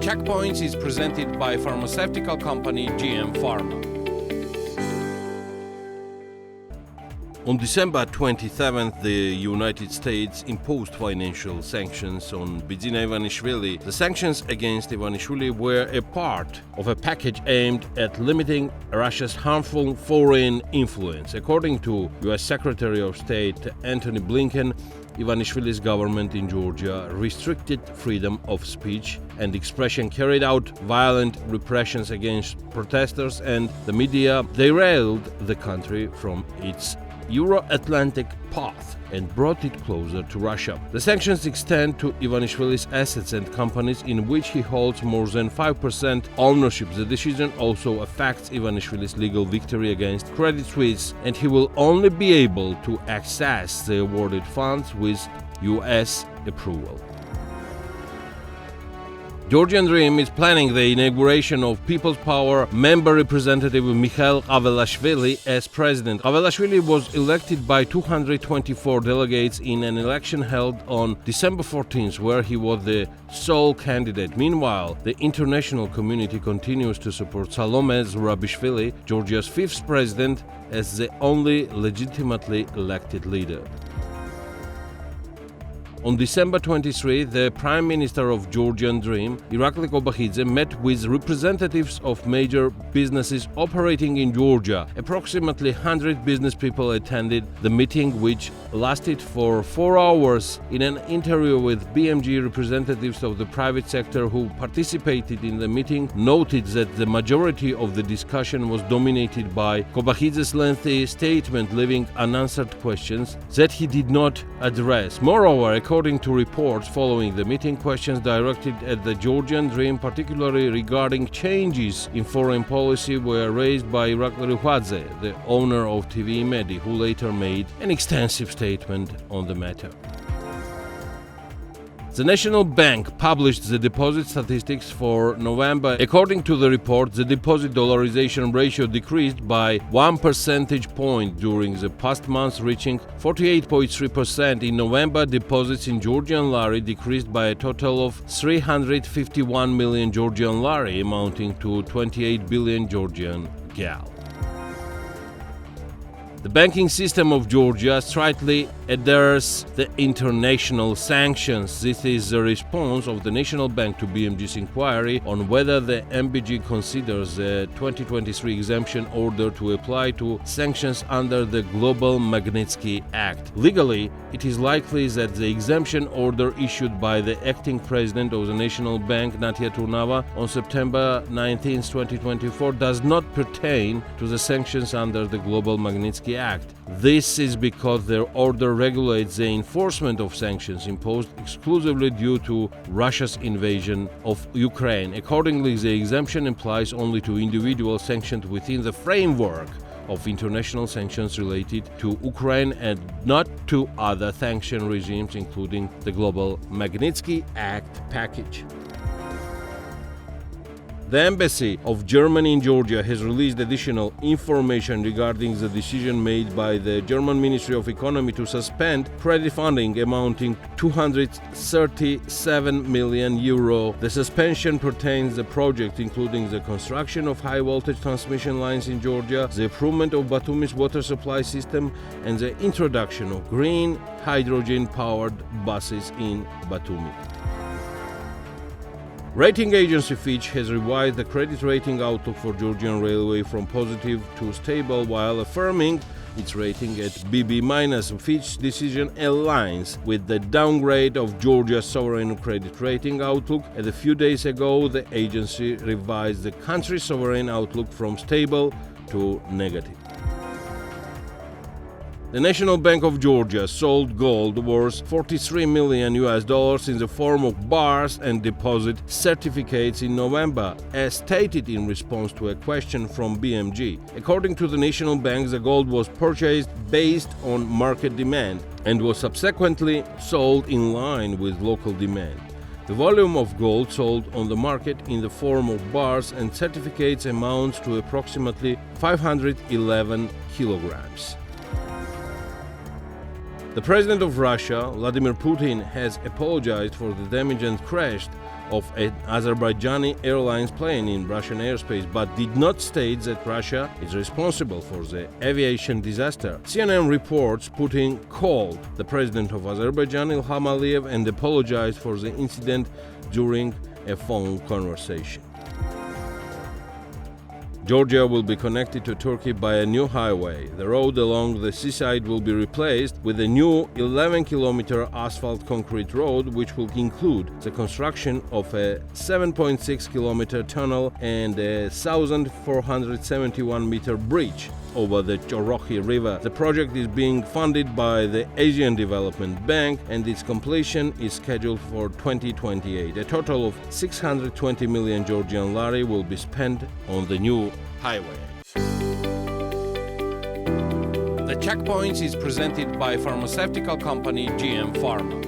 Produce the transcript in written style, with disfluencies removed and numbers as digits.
Checkpoints is presented by pharmaceutical company GM Pharma. On December 27th, the United States imposed financial sanctions on Bidzina Ivanishvili. The sanctions against Ivanishvili were a part of a package aimed at limiting Russia's harmful foreign influence. According to US Secretary of State Antony Blinken, Ivanishvili's government in Georgia restricted freedom of speech and expression, carried out violent repressions against protesters, and the media derailed the country from its Euro-Atlantic path and brought it closer to Russia. The sanctions extend to Ivanishvili's assets and companies in which he holds more than 5% ownership. The decision also affects Ivanishvili's legal victory against Credit Suisse, and he will only be able to access the awarded funds with US approval. Georgian Dream is planning the inauguration of People's Power member representative Mikhail Kavelashvili as president. Kavelashvili was elected by 224 delegates in an election held on December 14th, where he was the sole candidate. Meanwhile, the international community continues to support Salome Zurabishvili, Georgia's fifth president, as the only legitimately elected leader. On December 23, the Prime Minister of Georgian Dream, Irakli Kobakhidze, met with representatives of major businesses operating in Georgia. Approximately 100 business people attended the meeting, which lasted for 4 hours. In an interview with BMG, representatives of the private sector who participated in the meeting noted that the majority of the discussion was dominated by Kobakhidze's lengthy statement, leaving unanswered questions that he did not address. Moreover, according to reports following the meeting, questions directed at the Georgian Dream, particularly regarding changes in foreign policy, were raised by Irakli Kobakhidze, the owner of TV Medi, who later made an extensive statement on the matter. The National Bank published the deposit statistics for November. According to the report, the deposit dollarization ratio decreased by 1 percentage point during the past month, reaching 48.3%. In November, deposits in Georgian Lari decreased by a total of 351 million Georgian Lari, amounting to 28 billion Georgian Gal. The banking system of Georgia strictly adheres the international sanctions. This is the response of the National Bank to BMG's inquiry on whether the MBG considers the 2023 exemption order to apply to sanctions under the Global Magnitsky Act. Legally, it is likely that the exemption order issued by the acting president of the National Bank, Natia Turnava, on September 19, 2024, does not pertain to the sanctions under the Global Magnitsky Act. This is because their order regulates the enforcement of sanctions imposed exclusively due to Russia's invasion of Ukraine. Accordingly, the exemption applies only to individuals sanctioned within the framework of international sanctions related to Ukraine and not to other sanction regimes, including the Global Magnitsky Act package. The Embassy of Germany in Georgia has released additional information regarding the decision made by the German Ministry of Economy to suspend credit funding amounting to €237 million. The suspension pertains to projects including the construction of high-voltage transmission lines in Georgia, the improvement of Batumi's water supply system, and the introduction of green hydrogen-powered buses in Batumi. Rating agency Fitch has revised the credit rating outlook for Georgian Railway from positive to stable, while affirming its rating at BB-. Fitch's decision aligns with the downgrade of Georgia's sovereign credit rating outlook. A few days ago, the agency revised the country's sovereign outlook from stable to negative. The National Bank of Georgia sold gold worth $43 million in the form of bars and deposit certificates in November, as stated in response to a question from BMG. According to the National Bank, the gold was purchased based on market demand and was subsequently sold in line with local demand. The volume of gold sold on the market in the form of bars and certificates amounts to approximately 511 kilograms. The president of Russia, Vladimir Putin, has apologized for the damage and crash of an Azerbaijani Airlines plane in Russian airspace, but did not state that Russia is responsible for the aviation disaster. CNN reports Putin called the president of Azerbaijan, Ilham Aliyev, and apologized for the incident during a phone conversation. Georgia will be connected to Turkey by a new highway. The road along the seaside will be replaced with a new 11-kilometer asphalt concrete road, which will include the construction of a 7.6-kilometer tunnel and a 1,471-meter bridge over the Chorochi River. The project is being funded by the Asian Development Bank, and its completion is scheduled for 2028. A total of 620 million Georgian lari will be spent on the new highway. The Checkpoints is presented by pharmaceutical company GM Pharma.